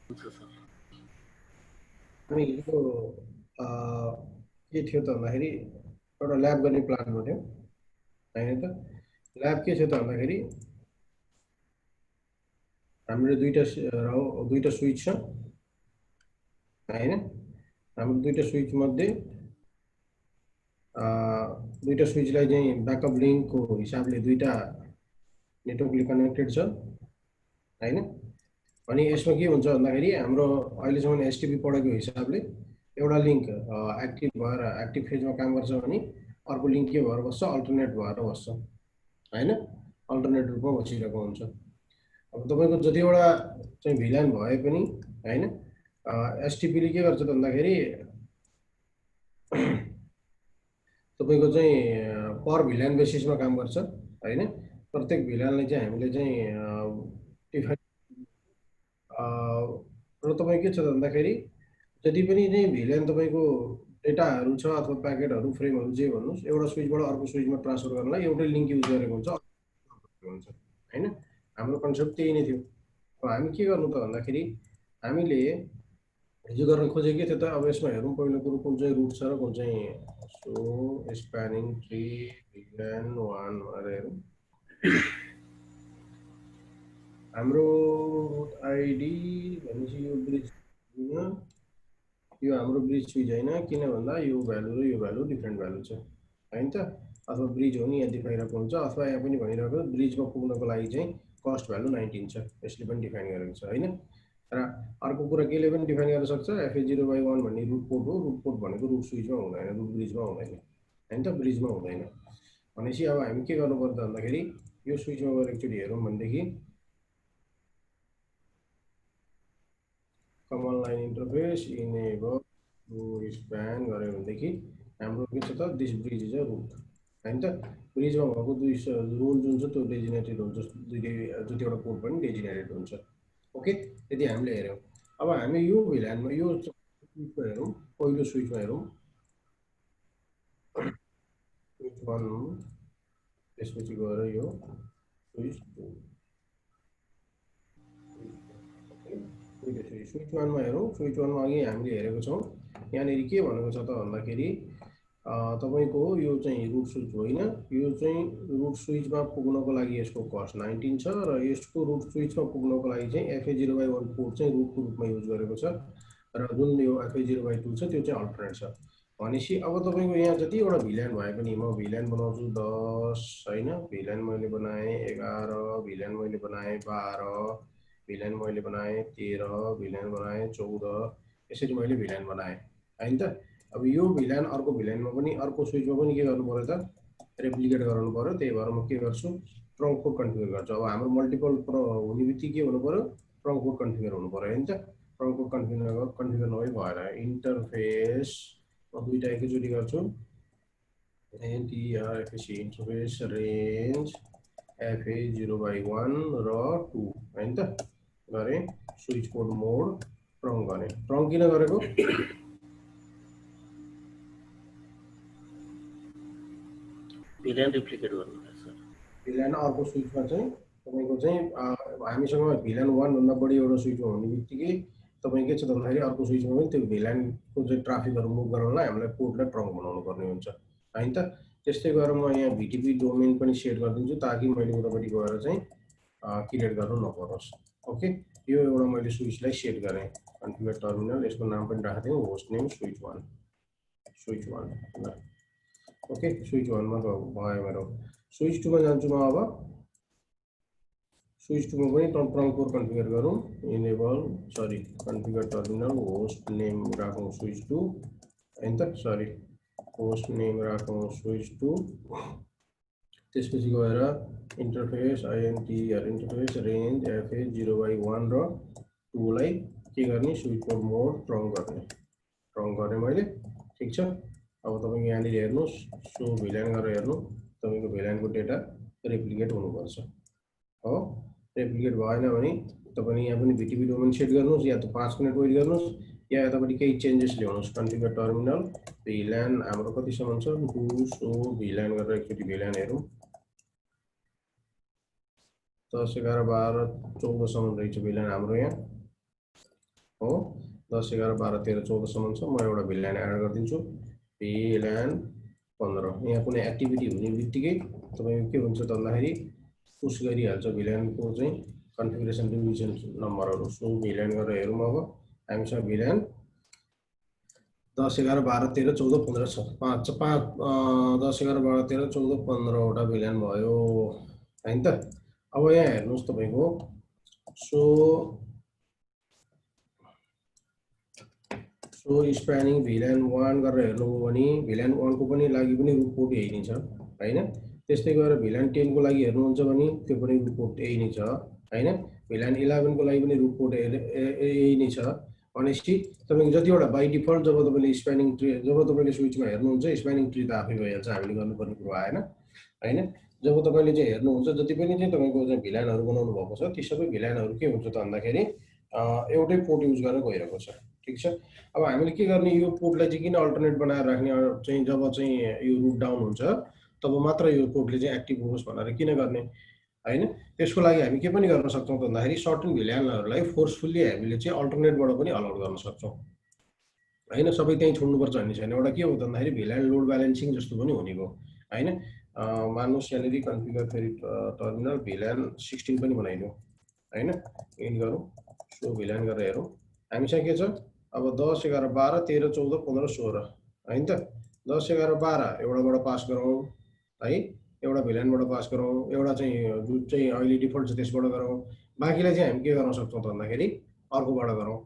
हुन्छ सर। हामी हिजो के थियो त भन्दाखेरि एउटा ल्याब गर्ने प्लान गऱ्यौँ होइन त। ल्याब के थियो त भन्दाखेरि हाम्रो दुईटा स्विच छ होइन। हाम्रो दुईटा स्विच मध्ये दुईटा स्विचलाई चाहिँ ब्याकअप लिङ्कको हिसाबले दुईटा नेटवर्कले कनेक्टेड छ होइन। अनि यसमा के हुन्छ भन्दाखेरि हाम्रो अहिलेसम्म एसटिपी पढेको हिसाबले एउटा लिङ्क एक्टिभ फेजमा काम गर्छ भने अर्को लिङ्क के भएर बस्छ, अल्टरनेट भएर बस्छ होइन। अल्टरनेट रूपमा बसिरहेको हुन्छ। अब तपाईँको जतिवटा चाहिँ भिल्यान भए पनि होइन, एसटिपीले के गर्छ त भन्दाखेरि तपाईँको चाहिँ पर भिल्यान बेसिसमा काम गर्छ होइन। प्रत्येक भिल्यानलाई चाहिँ हामीले चाहिँ डिफाइन र तपाईँ के छ भन्दाखेरि जति पनि चाहिँ भिल्यान तपाईँको डेटाहरू छ अथवा प्याकेटहरू फ्रेमहरू जे भन्नुहोस्, एउटा स्विचबाट अर्को स्विचमा ट्रान्सफर गर्नलाई एउटै लिङ्क युज गरेको हुन्छ होइन। हाम्रो कन्सेप्ट त्यही नै थियो। अब हामी के गर्नु त भन्दाखेरि हामीले हिजो गर्न खोजेको के थियो त। अब यसमा हेरौँ पहिलो कुरो कुन चाहिँ रुट छ र कुन चाहिँ सो स्प्यानिङ ट्री भिल्यान 1 भनेर हेरौँ। हाम्रो रुट आइडी भनेपछि यो ब्रिज होइन, यो हाम्रो ब्रिज स्विच होइन, किन भन्दा यो भ्यालु र यो भ्यालु डिफ्रेन्ट भ्यालु छ होइन त। अथवा ब्रिज हो नि यहाँ देखाइरहेको हुन्छ, अथवा यहाँ पनि भनिरहेको ब्रिजमा पुग्नको लागि चाहिँ कस्ट भ्यालु 19 छ, यसले पनि डिफाइन गरेको छ होइन। र अर्को कुरा केले पनि डिफाइन गर्न सक्छ, FA0/1 भन्ने रुट पोर्ट हो। रुट पोर्ट भनेको रुट स्विचमा हुँदैन, रुट ब्रिजमा हुँदैन होइन त, ब्रिजमा हुँदैन। भनेपछि अब हामी के गर्नु पर्छ भन्दाखेरि यो स्विचमा गएर एकचोटि हेरौँ भनेदेखि command line interface enable span गऱ्यो भनेदेखि हाम्रो के छ त, this bridge is a root होइन त। ब्रिजमा भएको दुई रुल जुन छ त्यो डेजिनेटेड हुन्छ, जतिवटा कोड पनि डेजिनेटेड हुन्छ। ओके, यदि हामीले हेऱ्यौँ। अब हामी यो भिल्यानमा यो स्विचमा हेरौँ, पहिलो स्विचमा हेरौँ स्विच 1, त्यसपछि गएर यो स्विच 2, स्विच 1मा हेरौँ। स्विच 1मा अघि हामीले हेरेको छौँ, यहाँनिर के भनेको छ त भन्दाखेरि तपाईँको यो चाहिँ रुट स्विच होइन, यो चाहिँ रुट स्विचमा पुग्नको लागि यसको कस्ट 19 छ र यसको रुट स्विचमा पुग्नको लागि चाहिँ FA0/1 पोर्ट चाहिँ रुटको रूपमा युज गरेको छ र जुन यो FA0/2 छ त्यो चाहिँ अल्टरनेट छ। भनेपछि अब तपाईँको यहाँ जतिवटा भिल्यान भए पनि म भिल्यान बनाउँछु 10 होइन, भिल्यान मैले बनाएँ 11, भिल्यान मैले बनाएँ 12, भिल्यान मैले बनाएँ 13, भिल्यान बनाएँ 14, यसरी मैले भिल्यान बनाएँ होइन त। अब यो भिल्यान अर्को भिल्यानमा पनि अर्को स्विचमा पनि के गर्नु पर्यो त, रेप्लिकेट गराउनु पर्यो। त्यही भएर म के गर्छु, ट्रङ्क कोड कन्फिगर गर्छु। अब हाम्रो मल्टिपल हुने बित्तिकै के हुनु पर्यो, ट्रङ्क कोड कन्फिगर हुनु पर्यो होइन त। ट्रङ्क कोड कन्फिगर नभई भएन। इन्टरफेस म दुईवटा एकैचोटि गर्छु, NTRFC इन्टरफेस रेन्ज FA0/1 र 2 होइन त गरेँ। स्विच कोड मोड ट्रङ्क गरेँ। ट्रङ्क किन गरेको, भिल्यान रिप्लिकेट गर्नुलाई सर। भिल्यान अर्को स्विचमा चाहिँ तपाईँको चाहिँ हामीसँग भिल्यान 1 भन्दा बढी एउटा स्विचमा हुने बित्तिकै तपाईँ के छ भन्दाखेरि अर्को स्विचमा पनि त्यो भिल्यानको चाहिँ ट्राफिकहरू मुभ गराउनलाई हामीलाई कोडलाई ट्रङ्क बनाउनु पर्ने हुन्छ होइन त। त्यस्तै गरेर म यहाँ VTP डोमेन पनि सेट गरिदिन्छु ताकि मैले उतापट्टि गएर चाहिँ क्रिएट गर्नु नपरोस्। ओके, यो एउटा मैले स्विचलाई सेट गरेँ, कन्फिगर टर्मिनल, यसको नाम पनि राखिदिउँ होस्ट नेम स्विच 1 ल। ओके, स्विच 1मा त भयो मेरो। स्विच 2मा जान्छु म। अब स्विच 2मा पनि ट्रङ्क कोड कन्फिगर गरौँ, कन्फिगर टर्मिनल होस्ट नेम राखौँ स्विच 2 होइन त, होस्ट नेम राखौँ स्विच 2। त्यसपछि गएर इन्टरफेस इन्टरफेस रेन्ज FA0/1 र 2 लाई के गर्ने, स्विच कोड मोड ट्रङ्क गरेँ मैले, ठिक छ। अब तपाईँको यहाँनिर हेर्नुहोस्, सो भिल्यान गरेर हेर्नु, तपाईँको भिल्यानको डेटा रेप्लिकेट हुनुपर्छ हो। रेप्लिकेट भएन भने तपाईँले यहाँ पनि VTP डोमेन सेट गर्नुहोस्, या त 5 मिनट वेट गर्नुहोस्, या यतापट्टि केही चेन्जेस ल्याउनुहोस्। कन्फिगर टर्मिनल भिल्यान हाम्रो कतिसम्म छ, डु सो भिल्यान गरेर एकचोटि भिल्यान हेरौँ, 10, 11, 12, 14सम्म रहेछ भिल्यान हाम्रो यहाँ। हो 10 11 12 13 14 सम्म छ। म एउटा भिल्यान एड गरिदिन्छु भिल्यान 15। यहाँ कुनै एक्टिभिटी हुने बित्तिकै तपाईँको के हुन्छ त भन्दाखेरि पुस गरिहाल्छ भिल्यानको चाहिँ कन्फिगरेसन डिभिजन नम्बरहरू। सो भिल्यान गरेर हेरौँ। अब हामीसँग भिल्यान 10 11 12 13 14 15 छ। 10 11 12 13 14 15वटा भिल्यान भयो हैन त। अब यहाँ हेर्नुहोस् तपाईँको सो स्प्यानिङ भिल्यान 1 गरेर हेर्नुभयो भने भिल्यान 1 को पनि लागि पनि रुट पोर्ट यही नै छ हैन। त्यस्तै गरेर भिल्यान 10 को लागि हेर्नुहुन्छ भने त्यो पनि रुट पोर्ट यही नै छ हैन। भिल्यान 11 को लागि पनि रुट पोर्ट यही नै छ। भनेपछि तपाईको जतिवटा बाइ डिफल्ट जब तपाईले स्प्यानिङ ट्री जब तपाईले स्विचमा हेर्नुहुन्छ स्प्यानिङ ट्री त आफै भइहाल्छ, हामीले गर्नुपर्ने कुरो आएन हैन। जब तपाईले चाहिँ हेर्नुहुन्छ जति पनि चाहिँ तपाईको चाहिँ भिल्यानहरु बनाउनु भएको छ ती सबै भिल्यानहरु के हुन्छ त भन्दाखेरि एउटै पोर्ट युज गरेर गइरहेको छ। ठीक छ। अब हामीले के गर्ने यो पोर्टलाई चाहिँ किन अल्टरनेट बनाएर राख्ने चाहिँ जब चाहिँ यो रुट डाउन हुन्छ तब मात्र यो पोर्टले चाहिँ एक्टिभ होस् भनेर किन गर्ने हैन। त्यसको लागि हामी के पनि गर्न सक्छौँ त भन्दाखेरि सर्टेन भिल्यानहरुलाई फोर्सफुल्ली हामीले चाहिँ अल्टरनेटबाट पनि अलाउट गर्न सक्छौँ हैन। सबै त्यही छोड्नुपर्छ भन्ने छैन। एउटा के हो त भन्दाखेरि भिल्यान लोड ब्यालेन्सिङ जस्तो पनि हुने भयो हैन। मान्नुहोस् यहाँनिर कन्फिगर फेरि टर्मिनल भिल्यान 16 पनि बनाइदिउँ हैन। इन गरौँ सो भिल्यान गरेर हेरौँ हामीसँग के छ। अब 10 11 12 13 14 15 16 हैन त। 10 11 12 एउटाबाट पास गरौँ है, एउटा भिल्यानबाट पास गरौँ, एउटा चाहिँ जुन चाहिँ अहिले डिफल्ट छ त्यसबाट गरौँ, बाँकीलाई चाहिँ हामी के गर्न सक्छौँ त भन्दाखेरि अर्कोबाट गरौँ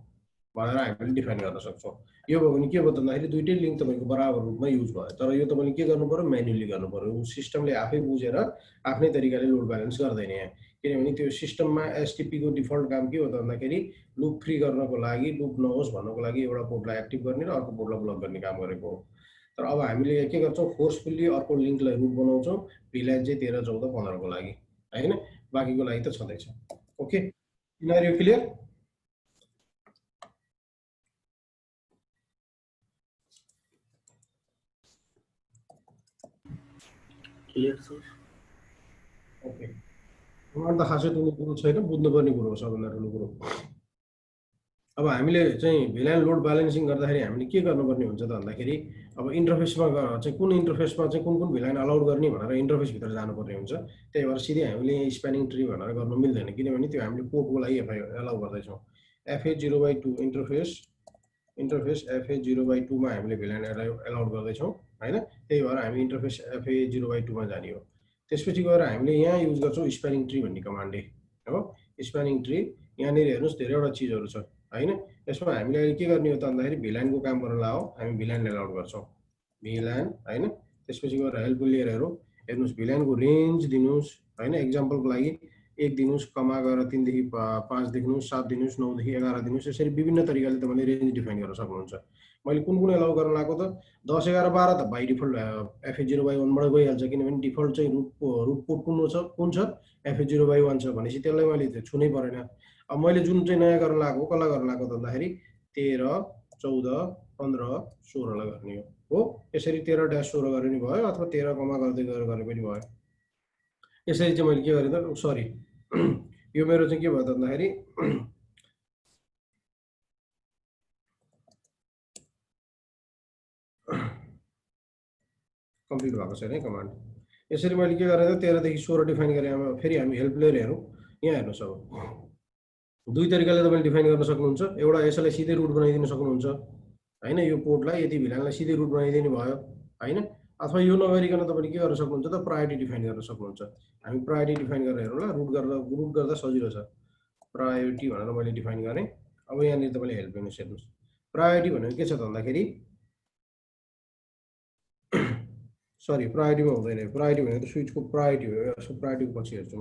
भनेर हामीले डिफाइन गर्न सक्छौँ। यो भयो भने के भयो त भन्दाखेरि दुईटै लिङ्क तपाईँको बराबर रूपमा युज भयो। तर यो तपाईँले के गर्नु पर्यो म्यानुअली गर्नु पर्यो। सिस्टमले आफै बुझेर आफ्नै तरिकाले लोड ब्यालेन्स गर्दैन यहाँ, किनभने त्यो सिस्टममा एसटिपीको डिफल्ट काम के हो त भन्दाखेरि लुप फ्री गर्नको लागि लुप नहोस् भन्नको लागि एउटा पोर्टलाई एक्टिभ गर्ने र अर्को पोर्टलाई ब्लक गर्ने काम गरेको हो। तर अब हामीले के गर्छौँ फोर्सफुल्ली अर्को लिङ्कलाई रुट बनाउँछौँ भिल्यान चाहिँ 13 14 15 को लागि हैन। बाँकीको लागि त छँदैछ। Okay scenario clear. Clear sir. Okay मलाई त खासै ठुलो कुरो छैन, बुझ्नुपर्ने कुरो हो सबभन्दा ठुलो कुरो। अब हामीले चाहिँ भिल्यान लोड ब्यालेन्सिङ गर्दाखेरि हामीले के गर्नुपर्ने हुन्छ त भन्दाखेरि अब इन्टरफेसमा चाहिँ कुन इन्टरफेसमा चाहिँ कुन कुन भिल्यान अलाउड गर्ने भनेर इन्टरफेसभित्र जानुपर्ने हुन्छ। त्यही भएर सिधै हामीले स्प्यानिङ ट्री भनेर गर्नु मिल्दैन, किनभने त्यो हामीले पोर्टको लागि एलाउ गर्दैछौँ। FA0/2 इन्टरफेस FA0/2 मा हामीले भिल्यान एलाउड गर्दैछौँ हैन। त्यही भएर हामी इन्टरफेस FA0/2 मा जाने हो। त्यसपछि गएर हामीले यहाँ युज गर्छौँ स्प्यानिङ ट्री भन्ने कमान्डले हो। स्प्यानिङ ट्री यहाँनिर हेर्नुहोस् धेरैवटा चिजहरू छ हैन। यसमा हामीले अहिले के गर्ने हो त भन्दाखेरि भिल्यानको काम गर्न लाओ हामी भिल्यान एलाउड गर्छौँ भिल्यान हैन। त्यसपछि गएर हेल्प लिएर हेर्नुहोस् भिल्यानको रेन्ज दिनुहोस् हैन। एक्जाम्पलको लागि 1 दिनुहोस्, कमा गरेर 3 देखि 5 दिनुहोस्, 7 दिनुहोस्, 9 देखि 11 दिनुहोस्। यसरी विभिन्न तरिकाले तपाईँले रेन्ज डिफाइन गर्न सक्नुहुन्छ। मैले कुन कुन एलाउ गर्न लागेको त 10 11 12 त बाइ डिफल्ट FA0/1 बाट गइहाल्छ, किनभने डिफल्ट चाहिँ रुट पोर्ट कुन छ FA0/1 छ भनेपछि त्यसलाई मैले छुनै परेन। अब मैले जुन चाहिँ नयाँ गर्न लागेको कसलाई गर्न लागेको त भन्दाखेरि 13 14 15 16 लाई गर्ने हो। यसरी 13-16 गरे पनि भयो अथवा 13 कमा गर्दै गरे पनि भयो। यसरी चाहिँ मैले के गरेँ त सरी यो मेरो चाहिँ के भयो त भन्दाखेरि कम्प्लिट भएको छैन है कमान्ड। यसरी मैले के गरेँ त 13 देखि 16 डिफाइन गरेँ। अब फेरि हामी हेल्प लिएर हेरौँ। यहाँ हेर्नुहोस् अब दुई तरिकाले तपाईँले डिफाइन गर्न सक्नुहुन्छ। एउटा यसलाई सिधै रुट बनाइदिन सक्नुहुन्छ हैन। यो पोर्टलाई यति भिल्यानलाई सिधै रुट बनाइदिनु भयो हैन। अथवा यो नगरिकन तपाईँले के गर्न सक्नुहुन्छ त प्रायोरिटी डिफाइन गर्न सक्नुहुन्छ। हामी प्रायोरिटी डिफाइन गरेर हेरौँ ल। रुट गर्दा सजिलो छ। प्रायोरिटी भनेर मैले डिफाइन गरेँ। अब यहाँनिर तपाईँले हेल्प हेर्नुहोस्। प्रायोरिटी भनेको के छ त भन्दाखेरि सरी प्रायोरिटीमा हुँदैन। प्रायोरिटी भनेको त स्विचको प्रायोरिटी हो। यसको प्रायोरिटीको पछि हेर्छु म।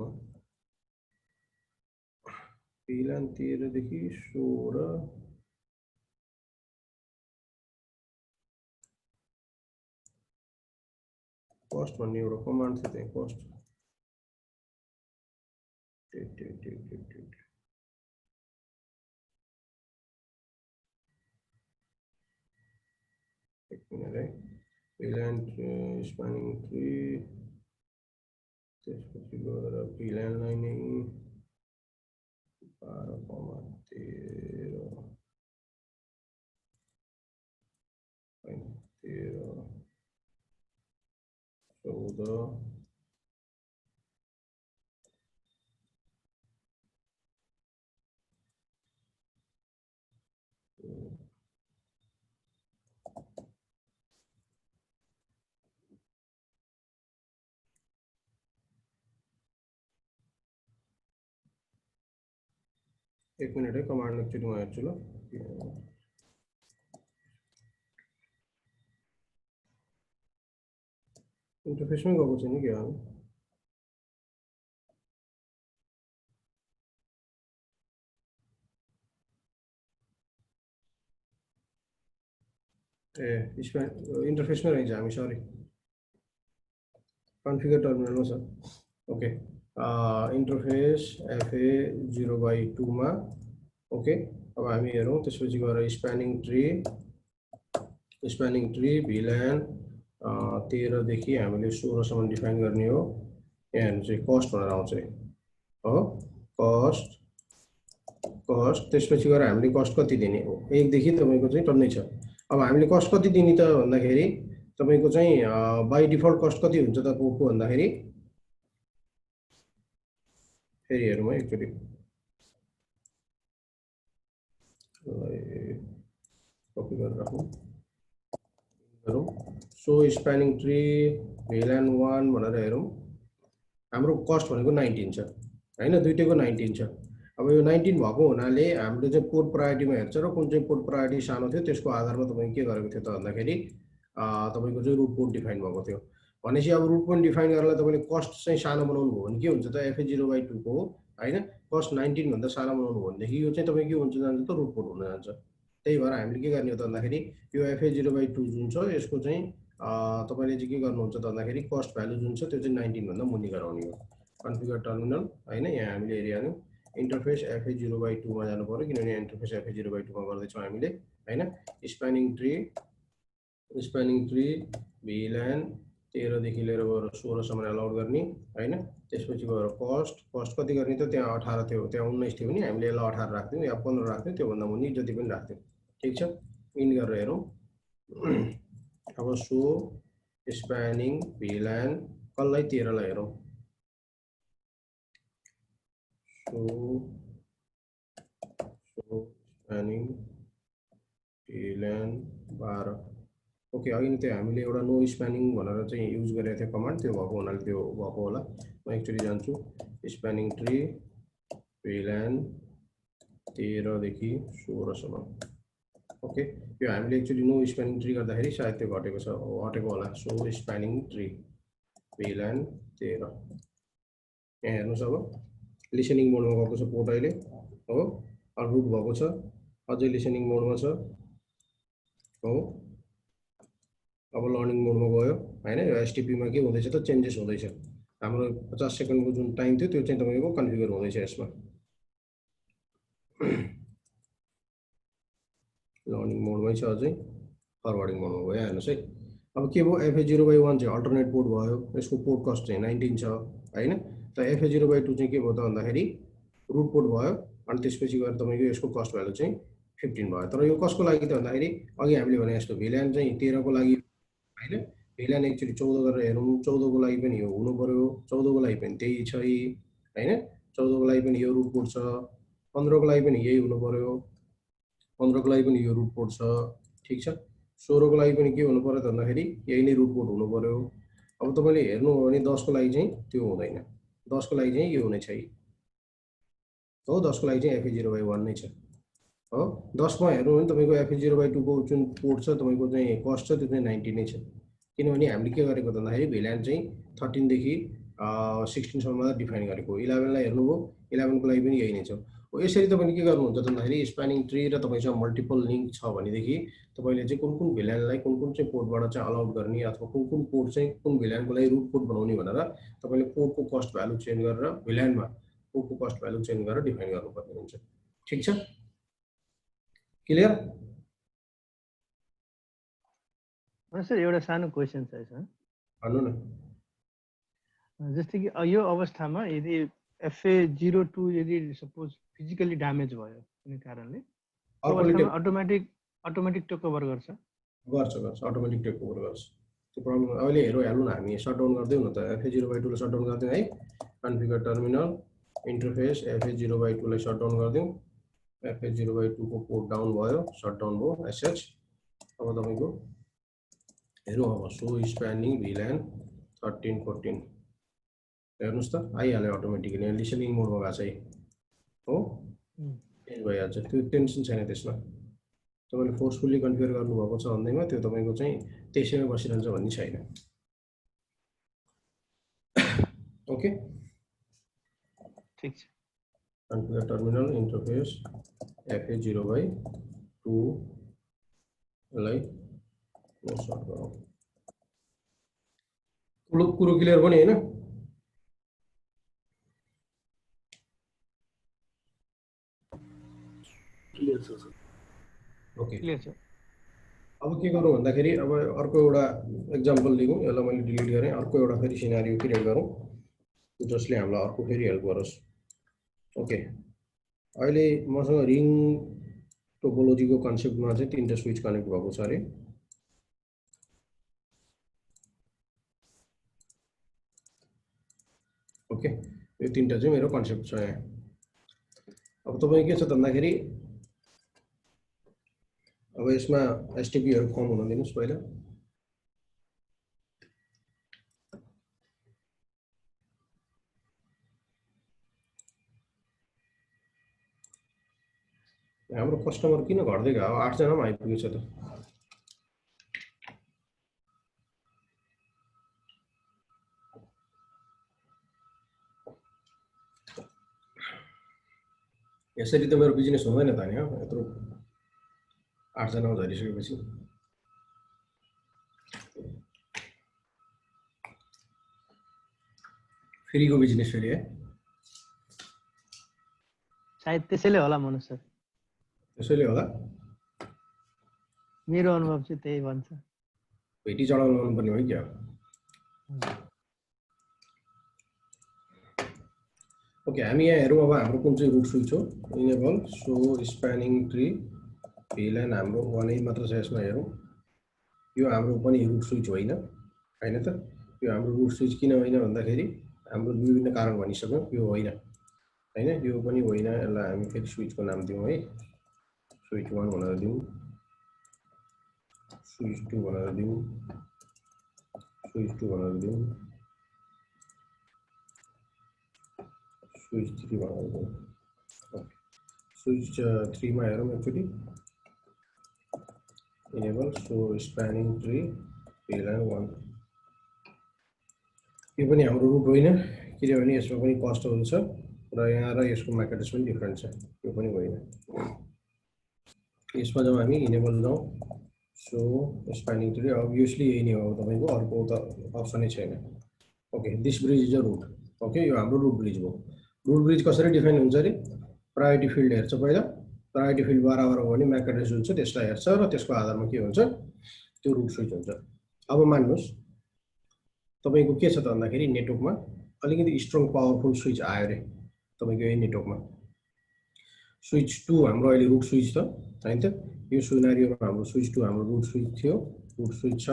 भिल्यान 13 देखि 16 कस्ट भन्ने एउटा कमान्ड छ त्यहाँ कस्ट एक मिनट है। भिल्यान स्प्यानिङ ट्री त्यसपछि गएर भिल्यानलाई नै 12,13 14 एक मिनट है कमांड एक्चुअली म हेर्छु ल इन्टरफेसमै गएको छैन के हो ए इन्टरफेसमै रहेछ हामी सरी कन्फिगर टर्मिनलमा छ ओके इन्टरफेस FA0/2 मा ओके अब हामी हेरौँ त्यसपछि गएर स्प्यानिङ ट्री VLAN 13 देखि हामीले 16 सम्म डिफाइन गर्ने हो यहाँ हेर्नु चाहिँ कस्ट भनेर आउँछ हो कस्ट त्यसपछि गएर हामीले कस्ट कति दिने हो 1 देखि तपाईको चाहिँ टन्नै छ अब हामीले कस्ट कति दिने त भन्दाखेरि तपाईको चाहिँ बाइ डिफल्ट कस्ट कति हुन्छ त को भन्दाखेरि फेरि हेरौँ है एकचोटी कपी गरेर राखौँ सो स्प्यानिङ ट्री VLAN 1 भनेर हेरौँ हाम्रो कस्ट भनेको 19 छ हैन दुईटैको 19 छ अब यो 19 भएको हुनाले हामीले चाहिँ पोर्ट प्रायोरिटीमा हेर्छ र कुन चाहिँ पोर्ट प्रायोरिटी सानो थियो त्यसको आधारमा तपाईले के गरेको थियो त भन्दाखेरि तपाईको चाहिँ रुट पोर्ट डिफाइन भएको थियो भनेपछि अब रुट पोर्ट डिफाइन गर्नलाई तपाईले कस्ट चाहिँ सानो बनाउनु भयो भने के हुन्छ त FA0/2 को हैन कस्ट 19 भन्दा सानो बनाउनु भयो भनेदेखि यो चाहिँ तपाईको के हुन्छ जान्छ त रुट पोर्ट हुन जान्छ त्यही भएर हामीले के गर्ने हो त भन्दाखेरि यो FA0/2 जुन छ यसको चाहिँ तपाईले चाहिँ के गर्नुहुन्छ त भन्दाखेरि कस्ट भ्यालु जुन छ त्यो चाहिँ 19 भन्दा मुनि गराउने हो कन्फिगर टर्मिनल हैन यहाँ हामीले हेरिहाल्यौं इन्टरफेस FA0/2 मा जानु पर्यो किनभने इन्टरफेस FA0/2 मा गर्दैछौँ हामीले हैन स्प्यानिङ ट्री VLAN 13 देखि लिएर गएर 16 सम्म अलाउड गर्ने हैन त्यसपछि गएर कस्ट कति गर्ने त त्यहाँ 18 थियो त्यहाँ 19 थियो नि हामीले यसलाई 18 राख्दियौ या 15 राख्दियौ त्यो भन्दा मुनि जति पनि राख्दियौ ठीक छ इन गरेर हेरौँ अब सो स्प्यानिङ VLAN कसलाई 13 लाई हेरौँ सो स्प्यानिङ VLAN 12 ओके अघि नै त्यो हामीले एउटा नो स्प्यानिङ भनेर चाहिँ युज गरेको थियो कमान्ड त्यो भएको हुनाले त्यो भएको होला म एक्चुअली जान्छु स्प्यानिङ ट्री VLAN 13 देखि 16 सम्म ओके यो हामीले एक्चुअली नो स्प्यानिङ ट्री गर्दाखेरि सायद त्यो घटेको छ हटेको होला सो स्प्यानिङ ट्री VLAN 13 यहाँ हेर्नुस् अब लिसनिङ मोडमा गएको छ पोर्ट अहिले हो रुट भएको छ अझै लिसनिङ मोडमा छ हो अब लर्निङ मोडमा गयो हैन यो STP मा के हुँदैछ त चेन्जेस हुँदैछ हाम्रो 50 सेकेन्डको जुन टाइम थियो त्यो चाहिँ तपाईको कन्फिगर हुँदैछ यसमा लर्निङ मोडमै छ अझै फरवर्डिङ मोडमा गयो हेर्नुस् है अब के भयो FA0/1 चाहिँ अल्टरनेट पोर्ट भयो यसको पोर्ट कस्ट चाहिँ 19 छ हैन त FA0/2 चाहिँ के भयो त भन्दाखेरि रुट पोर्ट भयो अनि त्यसपछि गएर तपाईको यसको कस्ट भ्यालु चाहिँ 15 भयो तर यो कसको लागि त भन्दाखेरि अघि हामीले भने जस्तो VLAN चाहिँ 13 को लागि हैन VLAN एक्चुअली 14 गरेर हेरौँ 14 को लागि पनि यो हुनु पर्यो 14 को लागि पनि त्यही छ हैन 14 को लागि पनि यो रुट पोर्ट छ 15 को लागि पनि यही हुनु पर्यो 15 को लागि पनि यो रुट पोर्ट छ ठीक छ 16 को लागि पनि के हुनु पर्यो त भन्दाखेरि यही नै रुट पोर्ट हुनु पर्यो अब तपाईले हेर्नु हो भने 10 को लागि चाहिँ त्यो हुँदैन 10 को लागि चाहिँ यो हुने छैन हो 10 को लागि चाहिँ FA0/1 नै छ हो 10 मा हेर्नु भने तपाईको FA0/2 को जुन पोर्ट छ तपाईको चाहिँ कस्ट छ त्यो चाहिँ 90 नै छ किनभने हामीले के गरेको त भन्दाखेरि VLAN चाहिँ 13 देखि 16 सम्म डिफाइन गरेको 11 लाई हेर्नुभयो 11 को लागि पनि यही नै छ हो यसरी तपाईले के गर्नुहुन्छ त भन्दाखेरि स्प्यानिङ ट्री र तपाईसँग मल्टिपल लिंक छ भनेदेखि तपाईले चाहिँ कुन VLAN लाई कुन चाहिँ पोर्टबाट चाहिँ अलाउड गर्ने अथवा कुन पोर्ट चाहिँ कुन VLAN को लागि रुट पोर्ट बनाउने भनेर तपाईले पोर्टको कस्ट भ्यालु चेन्ज गरेर VLAN मा पोर्टको कस्ट भ्यालु चेन्ज गरेर डिफाइन गर्नुपर्ने हुन्छ ठीक छ क्लियर सर एउटा सानो क्वेशन छ सर भन्नु न जस्तै कि यो अवस्थामा यदि FA02 यदि सपोज फिजिकली ड्यामेज भयो कुनै कारणले अटोमेटिक टेक ओभर गर्छ अटोमेटिक टेक ओभर गर्छ त्यो प्रब्लम अहिले हेरौँ न हामी शटडाउन गर्दै न त FA0/2 लाई शटडाउन गर्दै है कन्फिगर टर्मिनल इन्टरफेस FA0/2 लाई शटडाउन गर्दियौ FA0/2 को पोर्ट डाउन भयो शटडाउन भयो SH अब तपाईको हेरौँ अब सो स्प्यानिङ VLAN 13 14 हेर्नुस् त आइहाल्यो अटोमेटिकली लिसनिङ मोडमा भएको छ हो चेन्ज भइहाल्छ त्यो टेन्सन छैन त्यसमा तपाईले फोर्सफुली कन्फिगर गर्नुभएको छ भन्दैमा त्यो तपाईको चाहिँ त्यसैमा बसिरहन्छ भन्ने छैन ओके ठीक छ कन्फिगर टर्मिनल इन्टरफेस FA0/2 लाई सर्ट गरौँ कुरो क्लियर पनि हैन क्लियर छ सर ओके क्लियर छ अब के गरौँ भन्दाखेरि अब अर्को एउटा एक्जाम्पल लिगौँ यसलाई मैले डिलिट गरेँ अर्को एउटा फेरि सिनारियो क्रिएट गरौँ जसले हामीलाई अर्को फेरि हेल्प गरोस् ओके अहिले मसँग रिङ टोपोलोजीको कन्सेप्टमा चाहिँ तीनटा स्विच कनेक्ट भएको छ अरे ओके यो तीनटा चाहिँ मेरो कन्सेप्ट छ यहाँ अब तपाईँ के छ भन्दाखेरि अब यसमा STP-हरु फर्म हुन दिनुस् पहिला हाम्रो कस्टमर किन घट्दै गयो 8 जनामा आइपुगेछ त यसरी त मेरो बिजनेस हुँदैन त नि यत्रो 8 जनामा झरिसकेपछि फ्रीको बिजनेस फेरि है सायद त्यसैले होला मनोज सर त्यसैले होला मेरो अनुभव चाहिँ त्यही भन्छ भेटी चढाउन लाउनुपर्ने हो क्या ओके हामी यहाँ हेरौँ अब हाम्रो कुन चाहिँ रुट स्विच हो enable so spanning tree VLAN हाम्रो 1 मात्र छ यसमा हेरौँ यो हाम्रो पनि रुट स्विच होइन हैन त यो हाम्रो रुट स्विच किन होइन भन्दाखेरि हाम्रो विभिन्न कारण भनिसक्यौँ यो होइन हैन यो पनि होइन यसलाई हामी फेरि स्विचको नाम दिउँ है स्विच 1 भनेर दिउँ स्विच 2 भनेर दिउँ स्विच 2 भनेर दिउँ स्विच 3 भनेर दिउँ ओके स्विच 3 मा हेरौँ एकचोटि enable so spanning tree VLAN 1 यो पनि हाम्रो रुट होइन किनभने यसमा पनि कस्टहरु छ र यहाँ र यसको MAC एड्रेस पनि डिफरेन्ट छ यो पनि होइन यसमा जब हामी इनेबल जाउँ सो स्प्यानिङ ट्री अब्भियसली यही नै हो तपाईको अर्को त अप्सनै छैन okay this bridge is a root okay यो हाम्रो रुट ब्रिज हो रुट ब्रिज कसरी डिफाइन हुन्छ रे प्रायोरिटी फिल्ड हेर्छ पहिला प्रायोरिटी फिल्ड बराबर हो भने MAC एड्रेस हुन्छ त्यसलाई हेर्छ र त्यसको आधारमा के हुन्छ त्यो रुट स्विच हुन्छ अब मान्नुस् तपाईको के छ त भन्दाखेरि नेटवर्कमा अलिकति स्ट्रङ पावरफुल स्विच आयो रे तपाईको यही नेटवर्कमा स्विच 2 हाम्रो अहिले रुट स्विच छ हैन त यो सिनारियोमा हाम्रो स्विच 2 हाम्रो रुट स्विच थियो रुट स्विच छ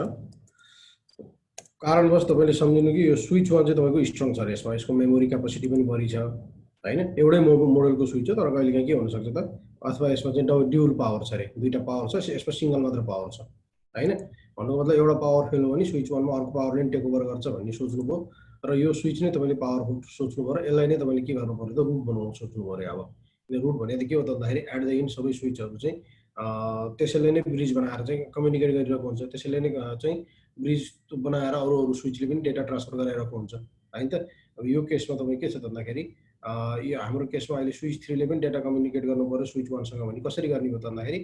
कारणवश तपाईले सम्झिनु कि यो स्विच 1 चाहिँ तपाईको स्ट्रङ छ रे यसको मेमोरी क्यापेसिटी पनि बढी छ हैन एउटै मोडलको स्विच हो तर कहिलेकाहीँ के हुन सक्छ त अथवा यसमा चाहिँ ड्युअल पावर छ रे दुईटा पावर छ यसमा सिंगल मात्र पावर छ हैन भन्नुको मतलब एउटा पावर फेल हो भने स्विच 1 मा अर्को पावरले टेक ओभर गर्छ भन्ने सोच्नुभयो र यो स्विच नै तपाईले पावरफुल सोच्नु पर्यो यसलाई नै तपाईले के गर्नु पर्यो त रुट बनाउन सोच्नु पर्यो अब किन रुट भने त के हो त भन्दाखेरि एट द एन्ड सबै स्विचहरु चाहिँ त्यसैले नै ब्रिज बनाएर चाहिँ कम्युनिकेट गरिरहेको हुन्छ त्यसैले नै चाहिँ ब्रिज बनाएर अरु स्विचले पनि डेटा ट्रान्सफर गराइरहेको हुन्छ हैन त अब यो केसमा तपाई के छ त भन्दाखेरि यो हाम्रो केसमा अहिले स्विच 3 ले पनि डेटा कम्युनिकेट गर्नु पर्यो स्विच 1 सँग भने कसरी गर्ने हो त भन्दाखेरि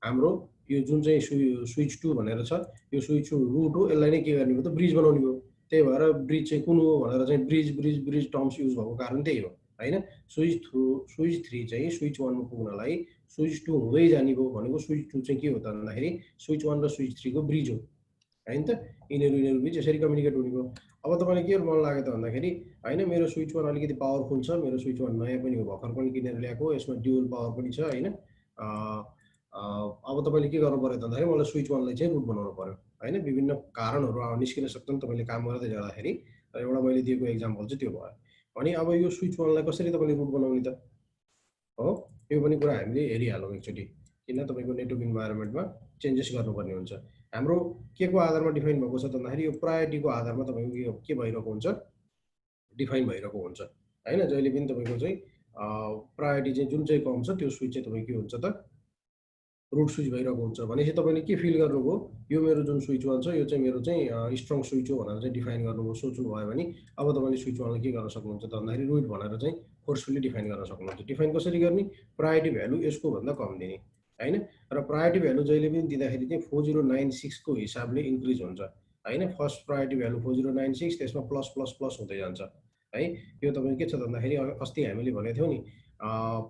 हाम्रो यो जुन चाहिँ स्विच 2 भनेर छ यो स्विच रुट हो यसलाई नै के गर्ने हो त ब्रिज बनाउने हो त्यही भएर ब्रिज चाहिँ कुन हो भनेर चाहिँ ब्रिज टर्म्स युज भएको कारण त्यही हो हैन स्विच 3 चाहिँ स्विच 1 मा पुग्नलाई स्विच 2 हुँदै जाने हो भनेको स्विच 2 चाहिँ के हो त भन्दाखेरि स्विच 1 र स्विच 3 को ब्रिज हो हैन त यिनीहरु बीच यसरी कम्युनिकेट हुने हो अब तपाईले के मन लाग्यो त भन्दाखेरि हैन मेरो स्विच 1 अलिकति पावरफुल छ मेरो स्विच 1 नयाँ पनि हो भर्खर पनि किनेर ल्याएको यसमा ड्युअल पावर पनि छ हैन अब तपाईले के गर्नु पर्यो भन्दाखेरि मलाई स्विच 1 लाई चाहिँ रुट बनाउनु पर्यो हैन। विभिन्न कारणहरु निस्किन सक्छन् तपाईले काम गर्दै जाँदाखेरि। एउटा मैले दिएको एक्जाम्पल चाहिँ त्यो भयो। अनि अब यो स्विच 1 लाई कसरी तपाईले रुट बनाउने त हो, यो पनि कुरा हामीले हेरिहालौँ एकचोटी। किन तपाईको नेटवर्क इन्भाइरोमेन्टमा चेन्जेस गर्नुपर्ने हुन्छ। हाम्रो के को आधारमा डिफाइन भएको छ भन्दाखेरि यो प्रायोरिटीको आधारमा तपाईको के भइरहेको हुन्छ, डिफाइन भइरहेको हुन्छ हैन। जहिले पनि तपाईको चाहिँ प्रायोरिटी चाहिँ जुन चाहिँ कम छ त्यो स्विच चाहिँ तपाईको के हुन्छ त रुट स्विच भइरहेको हुन्छ। भनेपछि तपाईले के फिल गर्नुभयो, यो मेरो जुन स्विच 1 छ यो चाहिँ मेरो चाहिँ स्ट्रङ स्विच हो भनेर चाहिँ डिफाइन गर्नुभयो, सोच्नु भयो भने अब तपाईले स्विच 1 लाई के गर्न सक्नुहुन्छ त भन्दाखेरि रुट भनेर चाहिँ फोर्सफुली डिफाइन गर्न सक्नुहुन्छ। डिफाइन कसरी गर्ने, प्रायोरिटी भ्यालु यसको भन्दा कम दिने हैन। र प्रायोरिटी भ्यालु जहिले पनि दिँदाखेरि चाहिँ 4096 को हिसाबले इन्क्रिज हुन्छ हैन। फर्स्ट प्रायोरिटी भ्यालु 4096 त्यसमा प्लस प्लस प्लस हुँदै जान्छ है। यो तपाईको के छ भन्दाखेरि अस्ति हामीले भनेको थियौ नि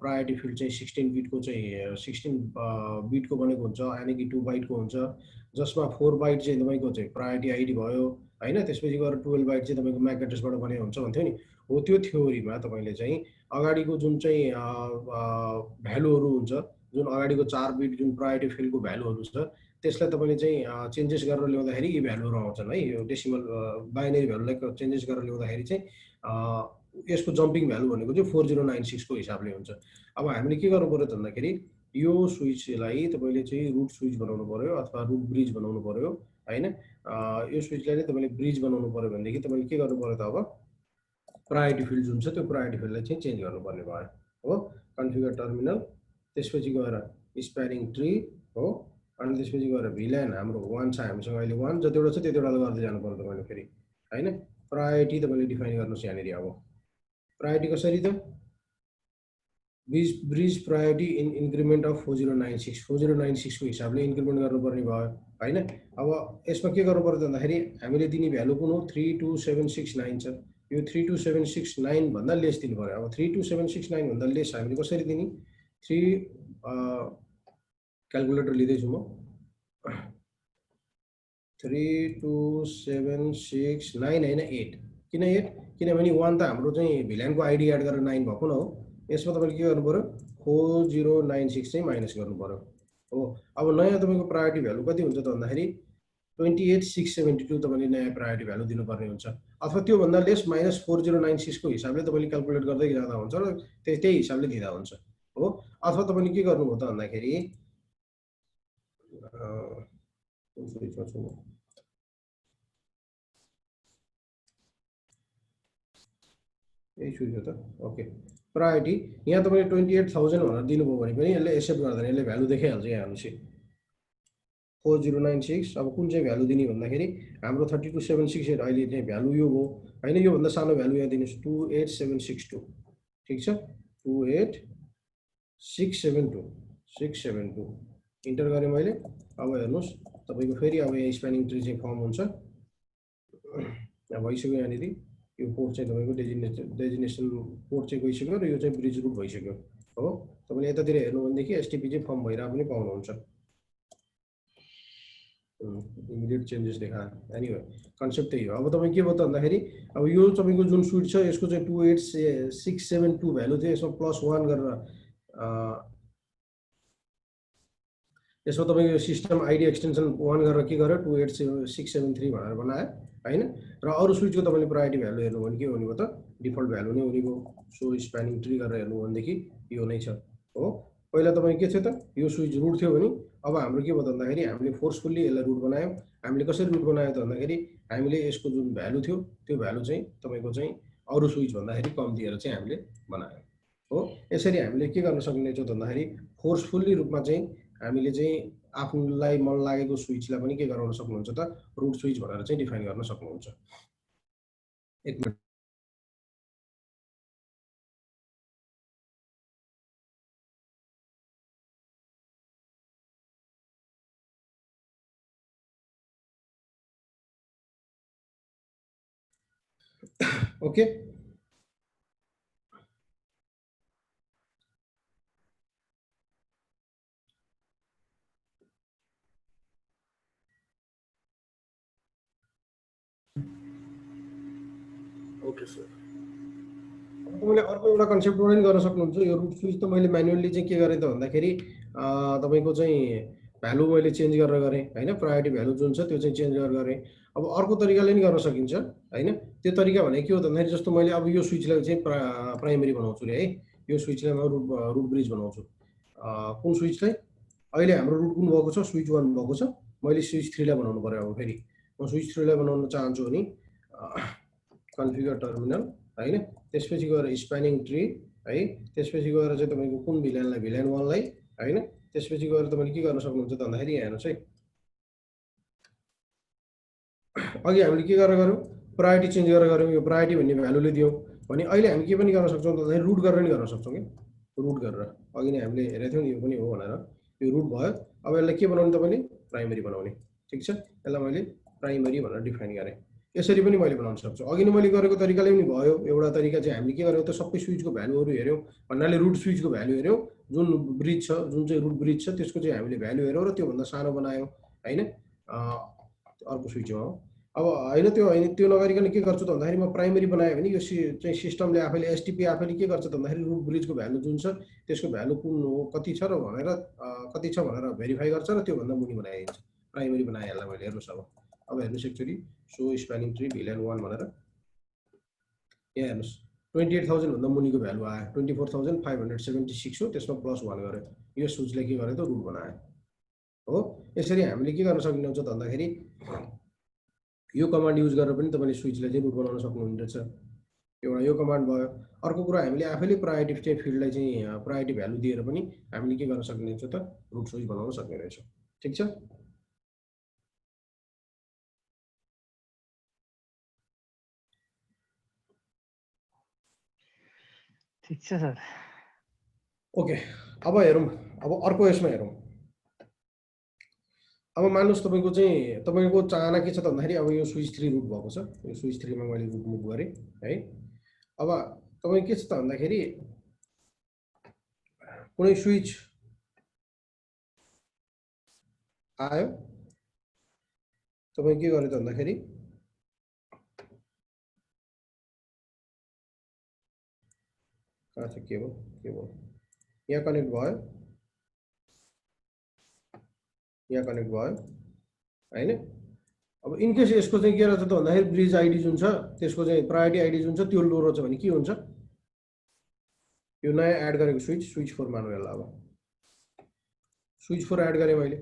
प्रायोरिटी फिल्ड चाहिँ 16 बिटको चाहिँ 16 बिटको बनेको हुन्छ यानी कि 2 बाइटको हुन्छ, जसमा 4 बाइट चाहिँ तपाईको चाहिँ प्रायोरिटी आइडी भयो हैन। त्यसपछि गएर 12 बाइट चाहिँ तपाईको म्याक एड्रेसबाट बनेको हुन्छ भन्थ्यो नि। हो त्यो थ्योरीमा तपाईले चाहिँ अगाडिको जुन चाहिँ भ्यालुहरु हुन्छ, जुन अगाडिको 4 बिट जुन प्रायोरिटी फिल्डको भ्यालुहरु छ त्यसलाई तपाईले चाहिँ चेन्जेस गरेर ल्याउँदाखेरि यी भ्यालुहरु आउँछन् है। यो डेसिमल बाइनरी भ्यालुलाई चेन्जेस गरेर ल्याउँदाखेरि चाहिँ यसको जम्पिङ भ्यालु भनेको चाहिँ 4096 को हिसाबले हुन्छ। अब हामीले के गर्नु पर्यो भन्दाखेरि यो स्विचलाई तपाईले चाहिँ रुट स्विच बनाउनु पर्यो अथवा रुट ब्रिज बनाउनु पर्यो हैन। यो स्विचलाई चाहिँ तपाईले ब्रिज बनाउनु पर्यो भनेदेखि तपाईले के गर्नु पर्यो त अब प्रायोरिटी फिल्ड जुन छ त्यो प्रायोरिटी फिल्डलाई चाहिँ चेन्ज गर्नुपर्ने भयो हो। कन्फिगर टर्मिनल, त्यसपछि गएर स्प्यानिङ ट्री हो, अनि त्यसपछि गएर भिल्यान हाम्रो 1 छ हामीसँग अहिले 1 जतिवटा छ त्यतिवटा गर्दै जानु पर्यो तपाईले फेरि हैन। प्रायोरिटी तपाईले डिफाइन गर्नुस् यहाँनेरि। अब प्रायोरिटी कसरी त bridge priority in increment of 4096 को हिसाबले इन्क्रिमेन्ट गर्नुपर्ने भयो हैन। अब यसमा के गर्नु पर्यो भन्दाखेरि हामीले दिने भ्यालु कुन हो 32769 छ। यो 32769 भन्दा लेस दिनु पर्यो। अब 32769 भन्दा लेस हामीले कसरी दिने, 3 क्याल्कुलेटर लिँदै छु म 32769 हैन 8। किन 8? किनभने 1 त हाम्रो चाहिँ भिल्यानको आइडी एड गरेर 9 भएको न हो। यसमा तपाईले के गर्नु पर्यो 4096 चाहिँ माइनस गर्नु पर्यो हो। अब नयाँ तपाईको प्रायोरिटी भ्यालु कति हुन्छ त भन्दाखेरि 28672 तपाईले नयाँ प्रायोरिटी भ्यालु दिनुपर्ने हुन्छ। अथवा त्यो भन्दा लेस माइनस 4096 को हिसाबले तपाईले क्याल्कुलेट गर्दै जाँदा हुन्छ र त्यही हिसाबले दिँदा हुन्छ हो। अथवा तपाईले के गर्नुभयो त भन्दाखेरि यही सुझ्यो त ओके। प्रायोरिटी यहाँ तपाईले 28000 भनेर दिनुभयो भने पनि यसले एक्सेप्ट गर्दैन, यसले भ्यालु देखाइहाल्छ यहाँ हेर्नुस् 4096। अब कुन चाहिँ भ्यालु दिने भन्दाखेरि हाम्रो 32768 अहिले चाहिँ भ्यालु यो हो हैन। यो भन्दा सानो भ्यालु यहाँ दिनुस् 28762 ठीक छ। 28672 इन्टर गरे मैले। अब हेर्नुस् तपाईको फेरि अब यहाँ स्प्यानिङ ट्री चाहिँ फर्म हुन्छ। अब भइसक्यो यहाँनेरि यो पोर्ट चाहिँ तपाईको डेजिग्नेसन पोर्ट चाहिँ गइसक्यो र यो चाहिँ ब्रिज रुट भइसक्यो हो। तपाईले यतातिर हेर्नु भनेदेखि एसटीपी चाहिँ फर्म भइरा पनि पाउनुहुन्छ। इमिडिएट चेन्जेस देखायो। एनीवे कन्सेप्ट त्यही हो। अब तपाई के भयो त भन्दाखेरि अब यो तपाईको जुन स्विच छ यसको चाहिँ 28672 भ्यालु थियो, यसमा +1 गरेर यसमा तपाईको सिस्टम आइडी एक्सटेन्सन 1 गरेर के गर्यो 28673 भनेर बनायो हैन। र अरु स्विचको तपाईले प्रायोरिटी भ्यालु हेर्नु भने के हुने भयो त डिफल्ट भ्यालु नै हुने भयो। सो स्प्यानिङ ट्री गरेर हेर्नु भनेदेखि यो नै छ हो। पहिला तपाई के थियो त यो स्विच रुट थियो भने अब हाम्रो के भयो त भन्दाखेरि हामीले फोर्सफुल्ली यसलाई रुट बनायौ। हामीले कसरी रुट बनायो त भन्दाखेरि हामीले यसको जुन भ्यालु थियो त्यो भ्यालु चाहिँ तपाईको चाहिँ अरु स्विच भन्दाखेरि कम दिएर चाहिँ हामीले बनायो हो। यसरी हामीले के गर्न सक्ने छ त भन्दाखेरि फोर्सफुल्ली रूपमा चाहिँ हामीले चाहिँ आफूलाई मन लागेको स्विचलाई पनि के गराउन सक्नुहुन्छ त रुट स्विच भनेर चाहिँ डिफाइन गर्न सक्नुहुन्छ। एक मिनेट ओके। Okay sir. तपाईले अर्को एउटा कन्सेप्ट पनि गर्न सक्नुहुन्छ। यो रुट स्विच त मैले म्यानुअली चाहिँ के गरे त भन्दाखेरि तपाईको चाहिँ भ्यालु मैले चेन्ज गरेर गरेँ हैन, प्रायोरिटी भ्यालु जुन छ त्यो चाहिँ चेन्ज गरेर गरेँ। अब अर्को तरिकाले नि गर्न सकिन्छ हैन। त्यो तरिका भने के हो भन्दाखेरि जस्तो मैले अब यो स्विचलाई चाहिँ प्राइमरी बनाउँछु रे है, यो स्विचलाई म रुट ब्रिज बनाउँछु। कुन स्विचलाई? अहिले हाम्रो रुट कुन भएको छ? स्विच 1 भएको छ। मैले स्विच 3 लाई बनाउनु पर्यो। अब फेरि म स्विच 3 लाई बनाउन चाहन्छु भने कन्फिगर टर्मिनल हैन, त्यसपछि गएर स्प्यानिङ ट्री है, त्यसपछि गएर चाहिँ तपाईको कुन भिल्यानलाई भिल्यान 1 लाई हैन, त्यसपछि गएर तपाईले के गर्न सक्नुहुन्छ त भन्दाखेरि यहाँ हेर्नुस् है, अघि हामीले के गरेर गर्यौं? प्रायोरिटी चेन्ज गरेर गर्यौं। यो प्रायोरिटी भन्ने भ्यालुले दियौं भने अहिले हामी के पनि गर्न सक्छौं त भन्दाखेरि रुट गरेर नि गर्न सक्छौं के, रुट गरेर। अघि नै हामीले हेरेको थियौं नि यो पनि हो भनेर, यो रुट भयो। अब यसलाई के बनाउने तपाईले? प्राइमरी बनाउने। ठीक छ, यसलाई मैले प्राइमरी भनेर डिफाइन गरेँ। यसरी पनि मैले बनाउन सक्छु। अघि नै मैले गरेको तरिकाले पनि भयो। एउटा तरिका चाहिँ हामीले के गर्यौं त सबै स्विचको भ्यालुहरु हेर्यौं, भन्नाले रुट स्विचको भ्यालु हेर्यौं, जुन ब्रिज छ, जुन चाहिँ रुट ब्रिज छ त्यसको चाहिँ हामीले भ्यालु हेर्यौं र त्यो भन्दा सानो बनायौं हैन, अर्को स्विचमा हो। अब हैन त्यो नगरिकन के गर्छु त भन्दाखेरि म प्राइमरी बनाएँ भने यो चाहिँ सिस्टमले आफैले एसटीपी आफैले के गर्छ त भन्दाखेरि रुट ब्रिजको भ्यालु जुन छ त्यसको भ्यालु कुन हो, कति छ र भनेर कति छ भनेर भेरिफाई गर्छ र त्यो भन्दा मुनि बनाइदिन्छ। प्राइमरी बनाए यसलाई मैले। हेर्नुस् अब हेर्नुस् एक्चुअली सो स्प्यानिङ ट्री भिल्यान 1 भनेर यहाँ हेर्नुस् 28000 भन्दा मुनिको भ्यालु आयो, 24576 हो, त्यसमा प्लस 1 गरे। यो स्विचले के गरे त रुट बनायो हो। यसरी हामीले के गर्न सक्ने हुन्छ त भन्दाखेरि यो कमान्ड युज गरेर पनि तपाईले स्विचलाई चाहिँ रुट बनाउन सक्नुहुन्छ। एउटा यो कमान्ड भयो। अर्को कुरा हामीले आफैले प्रायोरिटी चाहिँ फिल्डलाई चाहिँ प्रायोरिटी भ्यालु दिएर पनि हामीले के गर्न सक्ने हुन्छ त रुट स्विच बनाउन सक्ने रहेछ। ठीक छ, ठीक छ सर। ओके, अब हेरौँ, अब अर्को यसमा हेरौँ। अब मान्नुस् तपाईको चाहना के छ त भन्दाखेरि अब यो स्विच 3 रुट भएको छ, यो स्विच 3 मा मैले रुट मुभ गरेँ है। अब तपाई के छ त भन्दाखेरि कुनै स्विच आयो, तपाई के गरे त भन्दाखेरि कहाँ छ के भयो यहाँ कनेक्ट भयो, यहाँ कनेक्ट भयो हैन। अब इनकेस यसको चाहिँ के रहेछ त भन्दाखेरि ब्रिज आइडी जुन छ त्यसको चाहिँ प्रायोरिटी आइडी जुन छ त्यो लो रहेछ भने के हुन्छ? यो नयाँ एड गरेको स्विच 4 मानौँ यसलाई। अब स्विच 4 एड गरेँ मैले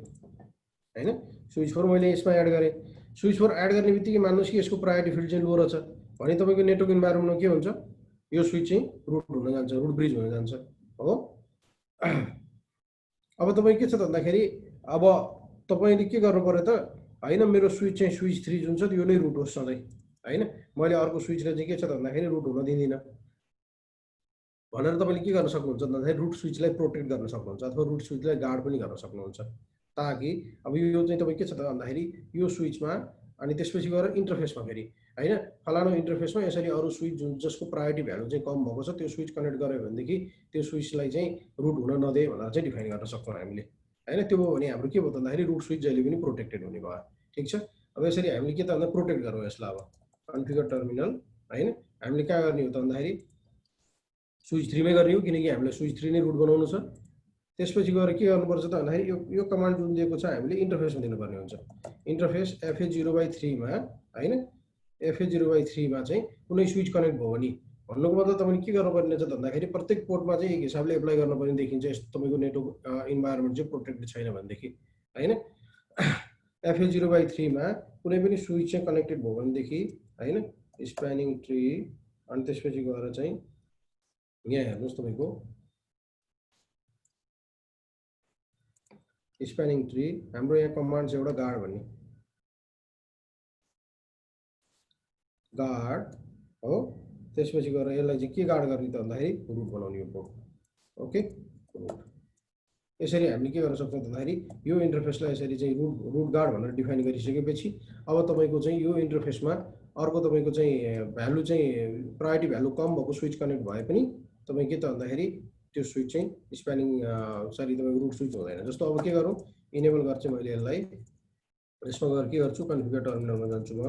हैन, स्विच 4 मैले यसमा एड गरेँ। स्विच 4 एड गर्ने बित्तिकै मान्नुस् कि यसको प्रायोरिटी फिल्ड चाहिँ लो रहेछ भने तपाईको नेटवर्क इन्भाइरोमेन्टमा के हुन्छ? यो स्विच चाहिँ रुट हुन जान्छ, रुट ब्रिज हुन जान्छ हो। अब तपाई के छ त भन्दाखेरि अब तपाईले के गर्नु पर्यो त हैन, मेरो स्विच चाहिँ स्विच 3 जुन छ यो नै रुट होस् सधैं हैन, मैले अर्को स्विचले चाहिँ के छ त भन्दाखेरि रुट हुन दिदिन भनेर तपाईले के गर्न सक्नुहुन्छ भन्दाखेरि रुट स्विचलाई प्रोटेक्ट गर्न सक्नुहुन्छ अथवा रुट स्विचलाई गार्ड पनि गर्न सक्नुहुन्छ, ताकि अब यो चाहिँ तपाई के छ त भन्दाखेरि यो स्विचमा अनि त्यसपछि गएर इन्टरफेसमा फेरि हैन, फलानो इन्टरफेसमा यसरी अरु स्विच जुन जसको प्रायोरिटी भ्यालु चाहिँ कम भएको छ त्यो स्विच कनेक्ट गर्यो भनेदेखि त्यो स्विचलाई चाहिँ रुट हुन नदे भनेर चाहिँ डिफाइन गर्न सक्छौं हामीले हैन। त्यो भयो भने हाम्रो के भयो त भन्दाखेरि रुट स्विच जहिले पनि प्रोटेक्टेड हुने भयो। ठीक छ, अब यसरी हामीले के त भन्दा प्रोटेक्ट गरौँ यसलाई। अब कन्फिगर टर्मिनल हैन, हामीले के गर्ने हो त भन्दाखेरि स्विच 3 मै गर्ने हो, किनकि हामीले स्विच 3 नै रुट बनाउनु छ। त्यसपछि गएर के गर्नुपर्छ त भन्दाखेरि यो कमान्ड जुन दिएको छ हामीले इन्टरफेसमा दिनुपर्ने हुन्छ। इन्टरफेस FA0/3 मा हैन, FA0/3 मा चाहिँ कुनै स्विच कनेक्ट भयो भने भन्नुको मतलब तपाईले के गर्नुपर्ने छ त भन्दाखेरि प्रत्येक पोर्टमा चाहिँ एक हिसाबले एप्लाई गर्नुपर्ने देखिन्छ। यस्तो तपाईको नेटवर्क इन्भाइरोमेन्ट चाहिँ प्रोटेक्टेड छैन भनेदेखि हैन। FA0/3 मा कुनै पनि स्विच चाहिँ कनेक्टेड भयो भनेदेखि हैन, स्प्यानिङ ट्री अनि त्यसपछि गएर चाहिँ यहाँ हेर्नुस् तपाईको स्प्यानिङ ट्री हाम्रो यहाँ कमान्ड छ एउटा गार्ड भन्ने, गार्ड हो। त्यसपछि गएर यसलाई चाहिँ के गार्ड गर्ने त भन्दाखेरि रुट बनाउने हो पोर्ट। Okay, root. यसरी हामीले के गर्न सक्छौं भन्दाखेरि यो इन्टरफेसलाई यसरी चाहिँ रुट गार्ड भनेर डिफाइन गरिसकेपछि अब तपाईको चाहिँ यो इन्टरफेसमा अर्को तपाईको चाहिँ भ्यालु चाहिँ प्रायोरिटी भ्यालु कम भएको स्विच कनेक्ट भए पनि तपाई के त भन्दाखेरि त्यो स्विच चाहिँ स्प्यानिङ सरी तपाईको रुट स्विच हुँदैन। जस्तो अब के गरौँ, इनेबल गर्छु मैले यसलाई, यसमा गएर के गर्छु कन्फिगर टर्मिनलमा जान्छु म,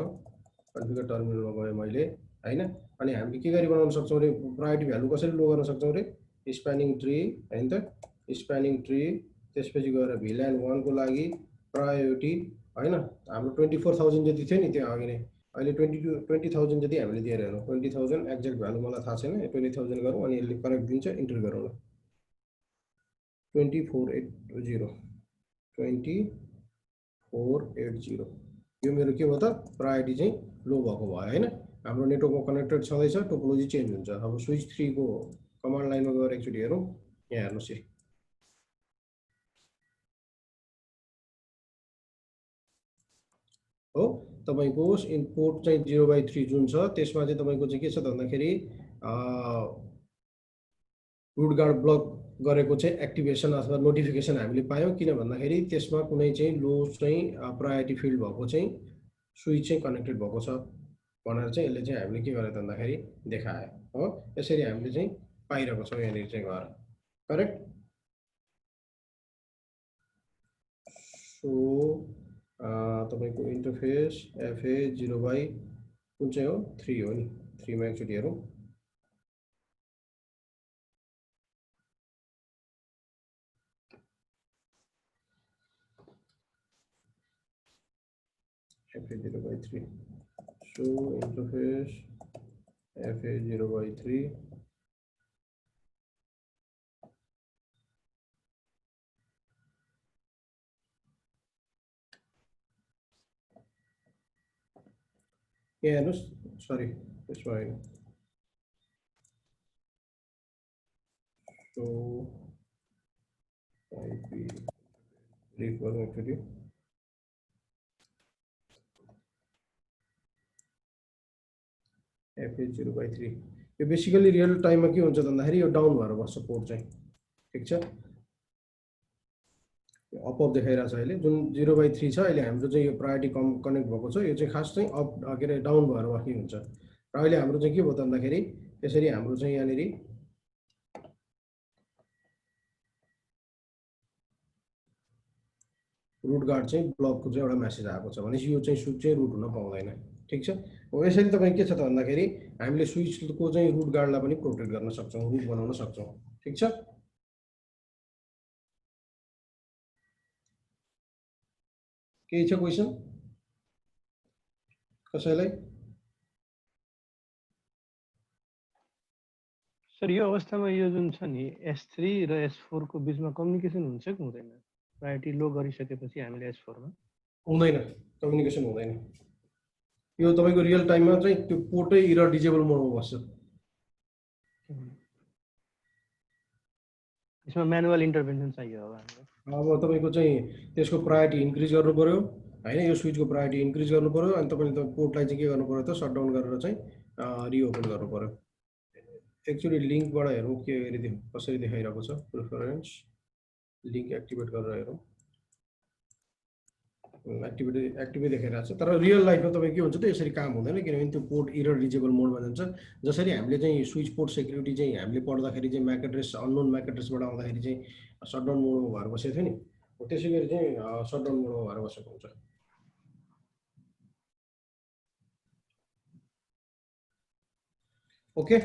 कन्फिगर टर्मिनलमा गए मैले हैन। अनि हामीले के गरी बनाउन सक्छौं रे प्रायोरिटी भ्यालु कसरी लो गर्न सक्छौं रे, स्प्यानिङ ट्री हैन त, स्प्यानिङ ट्री त्यसपछि गएर VLAN 1 को लागि प्रायोरिटी हैन हाम्रो 24000 जति थियो नि त्यो अघि नै अहिले 20,000 जति हामीले दिएर हेरौँ 20,000 एक्ज्याक्ट भ्यालु मलाई थाहा छैन 20,000 गरौँ अनि यसले करेक्ट दिन्छ इन्टर गरौँ ल 2480 2480 यो मेरो के हो त प्रायोरिटी चाहिँ लो भएको भयो हैन हाम्रो नेटवर्कमा कनेक्टेड छँदैछ टोपोलोजी चेन्ज हुन्छ अब स्विच 3 को कमान्ड लाइनमा गएर एकचोटि हेरौँ यहाँ हेर्नुस् है हो तपाईको इनपुट चाहिँ 0/3 जुन छ त्यसमा चाहिँ तपाईको चाहिँ के छ त भन्दाखेरि रुट गार्ड ब्लक गरेको चाहिँ एक्टिभेसन अथवा नोटिफिकेसन हामीले पायौं किन भन्दाखेरि त्यसमा कुनै चाहिँ लो चाहिँ प्रायोरिटी फिल्ड भएको चाहिँ स्विच चाहिँ कनेक्टेड भएको छ भनेर चाहिँ यसले चाहिँ हामीले के गरे त भन्दाखेरि देखायो हो यसरी हामीले चाहिँ पाइरहेको छौं यहाँ चाहिँ गएर करेक्ट सो तपाईको इन्टरफेस FA 0/, कुन चाहिँ हो 3 हो नि 3 मा एकचोटि हेरौँ FA 0/3 so interface FA 0/3 yeah no sorry this one so IP refer actually FA 0/3 यो बेसिकली रियल टाइममा के हुन्छ भन्दाखेरि यो डाउन भएर बस्छ पोर्ट चाहिँ ठीक छ अप देखाइरा छ अहिले जुन 0/3 छ अहिले हाम्रो चाहिँ यो प्रायोरिटी कनेक्ट भएको छ यो चाहिँ खास चाहिँ अप के रे डाउन भएर बाँकी हुन्छ र अहिले हाम्रो चाहिँ के भयो त भन्दाखेरि यसरी हाम्रो चाहिँ यहाँनेरि रुट गार्ड चाहिँ ब्लकको चाहिँ एउटा मेसेज आएको छ भनेपछि यो चाहिँ स्विच चाहिँ रुट हुन पाउँदैन ठीक छ हो यसरी तपाईं के छ त भन्दाखेरि हामीले स्विचको चाहिँ रुट गार्डलाई पनि प्रोटेक्ट गर्न सक्छौं रुट बनाउन सक्छौं ठीक छ केही छ क्वेशन कसैलाई सर यो अवस्थामा यो जुन छ नि S3 र S4 को बीचमा कम्युनिकेसन हुन्छ कि हुँदैन प्रायोरिटी लो गरिसकेपछि हामीले S4 मा हुँदैन कम्युनिकेसन हुँदैन यो तपाईको रियल टाइममा चाहिँ त्यो पोर्टै इरर डिजेबल मोडमा बस्छ यसमा म्यानुअल इन्टरभेन्सन चाहियो अब अब तपाईको चाहिँ त्यसको प्रायोरिटी इन्क्रिज गर्नु पर्यो हैन यो स्विचको प्रायोरिटी इन्क्रिज गर्नु पर्यो अनि तपाईले त पोर्टलाई चाहिँ के गर्नु पर्यो त शटडाउन गरेर चाहिँ रिओपन गर्नु पर्यो एक्चुअली लिंकबाट हेरौँ के कसरी देखाइरहेको छ प्रेफरेन्स लिंक एक्टिभेट गरेर हेरौँ एक्टिभै देखाइरहेको छ तर रियल लाइफमा तपाईको के हुन्छ त यसरी काम हुँदैन किनभने त्यो पोर्ट इरर रिजेबल मोडमा जान्छ जसरी हामीले चाहिँ स्विच पोर्ट सेक्युरिटी चाहिँ हामीले पढ्दाखेरि चाहिँ म्याक एड्रेस अननोन म्याक एड्रेसबाट आउँदाखेरि चाहिँ शटडाउन मोडमा भएर बसेको थियो नि त्यसैगरी चाहिँ शटडाउन मोडमा भएर बसेको हुन्छ ओके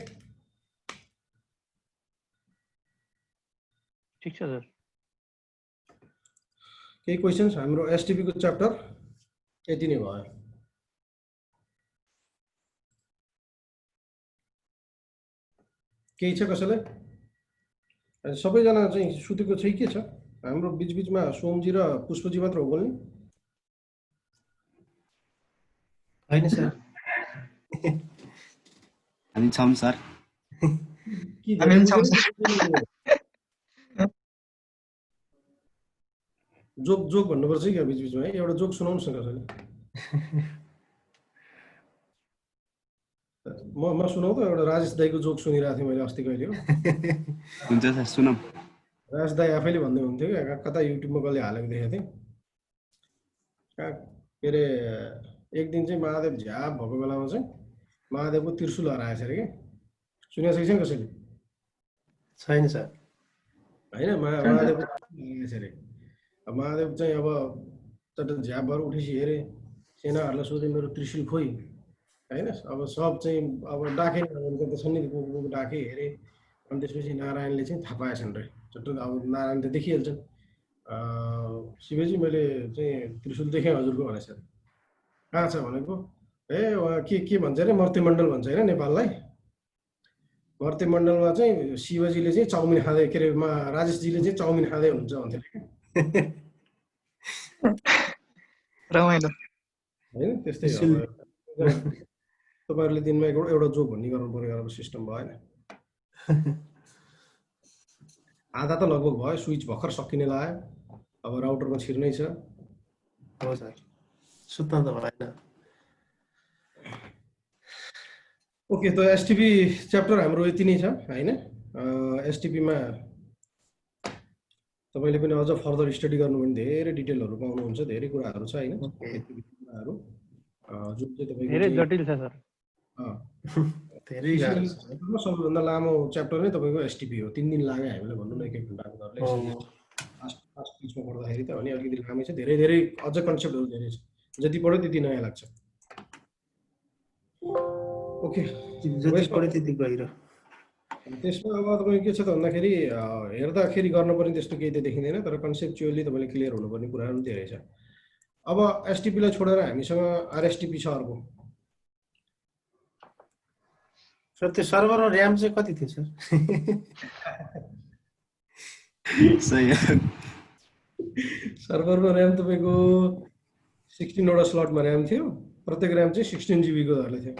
ठीक छ सर केही क्वेशन्स हाम्रो एसटीपी को च्याप्टर यति नै भयो केही छ कसैलाई सबैजना चाहिँ सुतेको छ के छ हाम्रो बीचबीचमा सोमजी र पुष्पजी मात्र हो बोल्ने हैन सर हामी छौं सर हामी छौं सर जोक जोक भन्नुपर्छ क्या बीचबीचमा है एउटा जोक सुनाउनुस् न कसैले म सुनाउ त एउटा राजेश दाईको जोक सुनिरहेको थिएँ मैले अस्ति कहिले हो हुन्छ सर सुनाऊ राजेश दाई आफैले भन्दै हुन्थ्यो क्या कता युट्युबमा कसले हालेको देखेको थिएँ के अरे एक दिन चाहिँ महादेव झ्याप भएको बेलामा चाहिँ महादेवको त्रिशूल हराएछ अरे क्या सुनेको छ कि छैन कसैले छैन सर हैन महादेवको हराएछ अरे महादेव चाहिँ अब चट्ट झ्याप भएर उठेपछि हेरे सेनाहरूलाई सोधे मेरो त्रिशूल खोइ हैन अब सब चाहिँ अब डाके त छन् नि डाके हेरे अनि त्यसपछि नारायणले चाहिँ थाहा पाएछन् रे चट्ट अब नारायण त देखिहाल्छन् शिवजी मैले चाहिँ त्रिशूल देखेँ हजुरको भनेछ कहाँ छ भनेको ए वहाँ के भन्छ अरे मर्त्यमण्डल भन्छ होइन नेपाललाई मर्त्यमण्डलमा चाहिँ शिवजीले चाहिँ चाउमिन खाँदै के अरे राजेशजीले चाहिँ चाउमिन खाँदै हुनुहुन्छ भन्थ्यो रमाइलो होइन त्यस्तै हो तपाईँहरूले दिनमा एउटा जोक भन्ने गर्नु पर्ने अब सिस्टम भएन आधा त लगभग भयो स्विच भर्खर सकिने लाग्यो अब राउटरमा छिर्नै छ हो सर सुत्न त भएन ओके त एसटिपी च्याप्टर हाम्रो यति नै छ होइन एसटिपीमा तपाईँले पनि अझ फर्दर स्टडी गर्नु भने धेरै डिटेलहरू पाउनुहुन्छ धेरै कुराहरू छ होइन कुराहरू जुन चाहिँ तपाईँको धेरै जटिल छ सर धेरै गाह्रो छ सबैभन्दा लामो च्याप्टर नै तपाईँको एसटिपी हो 3 दिन लाग्यो हामीलाई भन्नु न 1 घण्टाको दरले फर्स्ट पिचमा पढ्दाखेरि त अनि अलिकति लामै छ धेरै धेरै अझ कन्सेप्टहरू धेरै छ जति पढ्यो त्यति नयाँ लाग्छ ओके जति पढ्यो त्यति गहिरो त्यसमा अब तपाईँ के छ त भन्दाखेरि हेर्दाखेरि गर्नुपर्ने त्यस्तो केही त देखिँदैन तर कन्सेप्चुअली तपाईँले क्लियर हुनुपर्ने कुराहरू धेरै छ अब एसटिपीलाई छोडेर हामीसँग आरएसटिपी छ अर्को सर त्यो सर्भर र र्याम चाहिँ कति थियो सर सही हो सर्भरमा र्याम तपाईँको 16 वटा स्लटमा र्याम थियो प्रत्येक र्याम चाहिँ 16 GB को दरले थियो